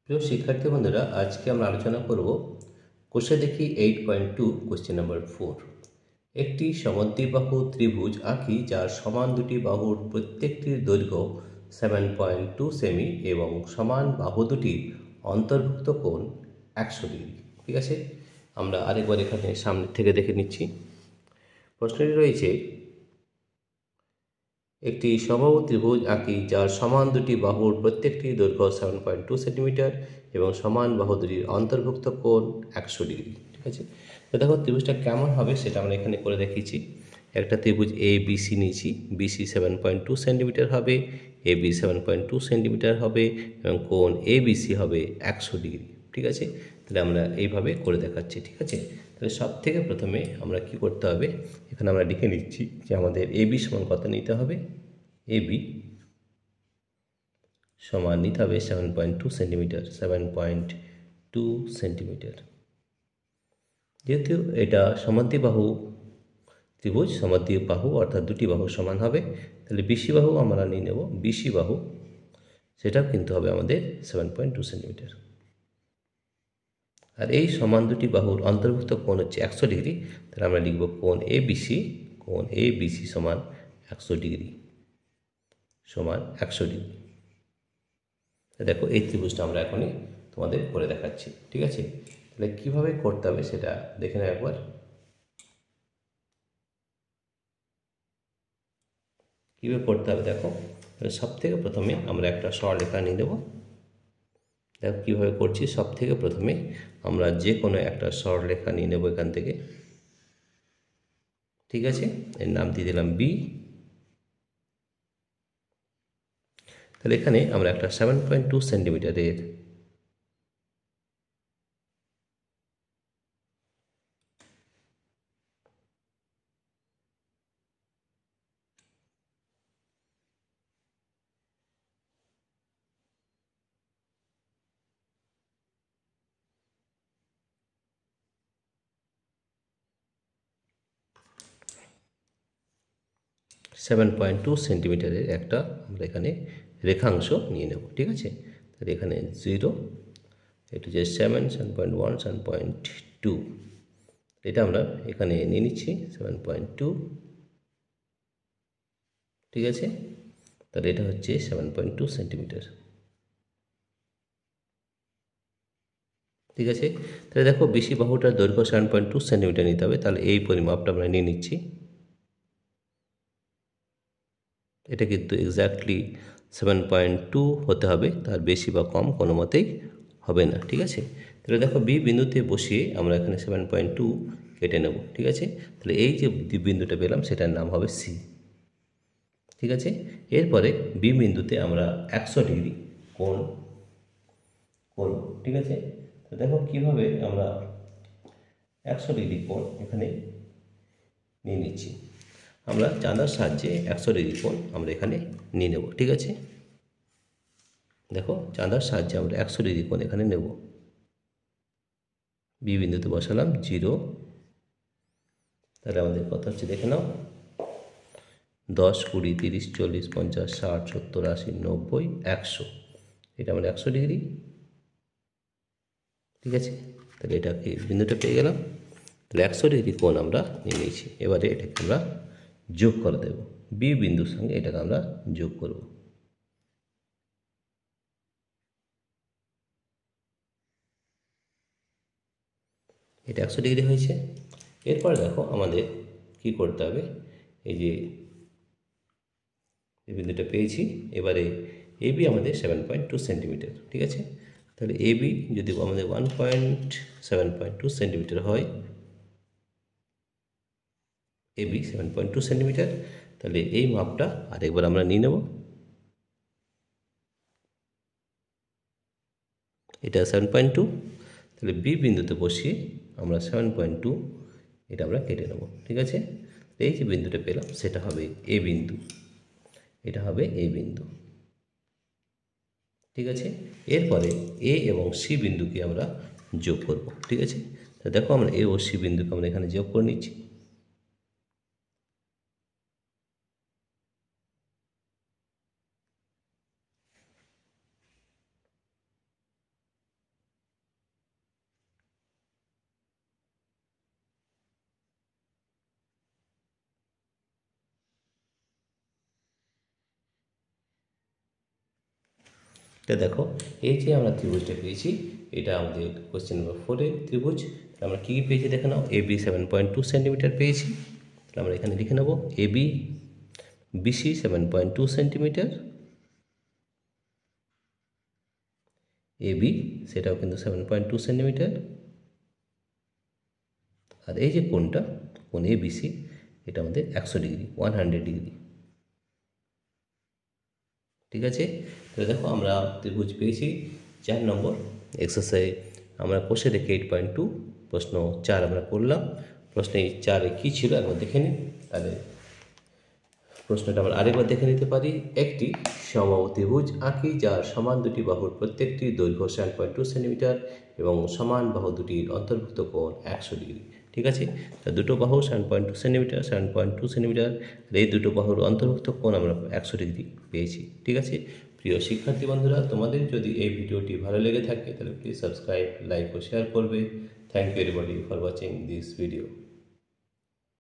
প্রিয় শিক্ষার্থী বন্ধুরা, আজকে আমরা আলোচনা করব কোষে দেখি 8.2 কোশ্চেন নাম্বার 4। একটি সমদ্বিবাহু ত্রিভুজ আঁকি যার সমান দুটি বাহুর প্রত্যেকটির দৈর্ঘ্য 7.2 সেমি এবং সমান বাহু দুটির অন্তর্ভুক্ত কোণ 100 ডিগ্রি। ঠিক আছে, আমরা আরেকবার এখানে সামনে থেকে দেখে নিচ্ছি। প্রশ্নটি রয়েছে, একটি সমবাহু ত্রিভুজ আঁকি যার সমান দুটি বাহুর প্রত্যেকটি দৈর্ঘ্য 7.2 সেন্টিমিটার এবং সমান বাহু দুটির অন্তর্ভুক্ত কোণ 100 ডিগ্রি। ঠিক আছে, তো দেখো ত্রিভুজটা কেমন হবে সেটা আমরা এখানে করে দেখিয়েছি। একটা ত্রিভুজ এ বিসি নিয়েছি, বিসি 7.2 সেন্টিমিটার হবে, এ বি 7.2 সেন্টিমিটার হবে এবং কোণ এ বিসি হবে 100 ডিগ্রি। ঠিক আছে, তাহলে আমরা এইভাবে করে দেখাচ্ছি। ঠিক আছে, তাহলে সব থেকে প্রথমে আমরা কি করতে হবে, এখানে আমরা লিখে নিচ্ছি যে আমাদের এ বি সমান কত নিতে হবে। এ বি সমান নিতে হবে 7.2 সেন্টিমিটার, 7.2 সেন্টিমিটার। যেহেতু এটা সমদ্বিবাহু ত্রিভুজ, সমদ্বিবাহু অর্থাৎ দুটি বাহু সমান হবে, তাহলে বিসি বাহু আমরা নিয়ে নেব। বিসি বাহু সেটাও কিন্তু হবে আমাদের 7.2 সেন্টিমিটার। আর এই সমান দুটি বাহুর অন্তর্ভুক্ত কোণ হচ্ছে 100 ডিগ্রি, তাহলে আমরা লিখব কোণ এ বিসি সমান 100 ডিগ্রি, সমান 100 ডিগ্রি। দেখো এই ত্রিভুজটা আমরা এখনই তোমাদের করে দেখাচ্ছি। ঠিক আছে, তাহলে কীভাবে করতে হবে সেটা দেখে নাও একবার। কীভাবে করতে হবে দেখো, তাহলে সব থেকে প্রথমে আমরা একটা সরলরেখা নিয়ে নেব। দেখো কীভাবে করছি, সব থেকে প্রথমে আমরা যে কোনো একটা সরলরেখা নিয়ে নেব এখান থেকে। ঠিক আছে, এর নাম দিয়ে দিলাম বি। তাহলে এখানে আমরা একটা 7.2 সেন্টিমিটারের সেন্টিমিটারের একটা আমরা এখানে রেখাংশ নিয়ে নেব। ঠিক আছে, তাহলে এখানে 0, এটা যে 7.1, 7.2, এটা আমরা এখানে নিয়ে নিচ্ছি 7.2। ঠিক আছে, তাহলে এটা হচ্ছে 7.2 সেন্টিমিটার। ঠিক আছে, তাহলে দেখো বিসি বাহুটার দৈর্ঘ্য 7.2 সেন্টিমিটার নিতে হবে, তাহলে এই পরিমাপটা আমরা নিয়ে নিচ্ছি। এটা কিন্তু এক্স্যাক্টলি 7.2 হতে হবে, তার বেশি বা কম কোনো মতেই হবে না। ঠিক আছে, তাহলে দেখো বি বিন্দুতে বসিয়ে আমরা এখানে 7.2 কেটে নেব। ঠিক আছে, তাহলে এই যে বিন্দুটা পেলাম সেটার নাম হবে সি। ঠিক আছে, এরপরে বি বিন্দুতে আমরা 100 ডিগ্রি কোণ করব। ঠিক আছে, তো দেখো কীভাবে আমরা 100 ডিগ্রি কোণ এখানে নিয়ে নিচ্ছি। আমরা চাঁদার সাহায্যে 100 ডিগ্রি কোণ আমরা এখানে নিয়ে নেব। ঠিক আছে, দেখো চাঁদার সাহায্যে আমরা 100 ডিগ্রি কোণ এখানে নেব। বি বিন্দুতে বসালাম 0, তাহলে আমাদের কত হচ্ছে দেখে নাও, 10, 20, 30, 40, 50, 60, 70, 80, 90, 100, এটা আমরা 100 ডিগ্রি। ঠিক আছে, তাহলে এটাকে বিন্দুটা পেয়ে গেলাম, তাহলে 100 ডিগ্রি কোণ আমরা নিয়ে নিয়েছি। এবারে এটাকে আমরা যোগ করে দেব, বি বিন্দুর সঙ্গে এটাকে আমরা যোগ করব। এটা 100 ডিগ্রি হয়েছে। এরপর দেখো আমাদের কি করতে হবে, এই যে এই বিন্দুটা পেয়েছি, এবারে এ বি আমাদের 7.2 সেন্টিমিটার। ঠিক আছে, তাহলে এ বি যদি আমাদের 7.2 সেন্টিমিটার হয়, এ বি 7.2 সেন্টিমিটার, তাহলে এই মাপটা আরেকবার আমরা নিয়ে নেব। এটা 7.2, তাহলে বি বিন্দুতে বসিয়ে আমরা 7.2 এটা আমরা কেটে নেব। ঠিক আছে, এই যে বিন্দুটা পেলাম সেটা হবে এ বিন্দু, এটা হবে এ বিন্দু। ঠিক আছে, এরপরে এ এবং সি বিন্দুকে আমরা যোগ করব। ঠিক আছে, তো দেখো আমরা এ ও সি বিন্দুকে আমরা এখানে যোগ করে নিচ্ছি। এটা দেখো, এই যে আমরা ত্রিভুজটা পেয়েছি, এটা আমাদের কোশ্চেন নম্বর 4 এর ত্রিভুজ। আমরা কী কী পেয়েছি দেখে নাও। AB 7.2 সেন্টিমিটার পেয়েছি, তাহলে আমরা এখানে লিখে নেব AB, BC 7.2 সেন্টিমিটার, AB সেটাও কিন্তু 7.2 সেন্টিমিটার, আর এই যে কোণটা, কোণ ABC, এটা আমাদের 100 ডিগ্রি, 100 ডিগ্রি। ঠিক আছে, তাহলে দেখো আমরা ত্রিভুজ পেয়েছি। 4 নম্বর এক্সারসাইজ আমরা কোষে দেখে 8.2 প্রশ্ন 4 আমরা করলাম। প্রশ্নে 4-এ কী ছিল একবার দেখে নিই। তাহলে প্রশ্নটা আমরা আরেকবার দেখে নিতে পারি। একটি সমবাহু ত্রিভুজ আঁকি যার সমান দুটি বাহুর প্রত্যেকটি দৈর্ঘ্য 7.2 সেন্টিমিটার এবং সমান বাহু দুটির অন্তর্ভুক্ত কোণ 100 ডিগ্রি। ঠিক আছে, তা দুটো বাহু 7.2 সেন্টিমিটার, 7.2 সেন্টিমিটার, এই দুটো বাহুর অন্তর্ভুক্ত কোণ আমরা 100 ডিগ্রি পেয়েছি। ঠিক আছে, প্রিয় শিক্ষার্থী বন্ধুরা, তোমাদের যদি এই ভিডিওটি ভালো লেগে থাকে তাহলে প্লিজ সাবস্ক্রাইব, লাইক ও শেয়ার করবে। Thank you everybody for watching this video.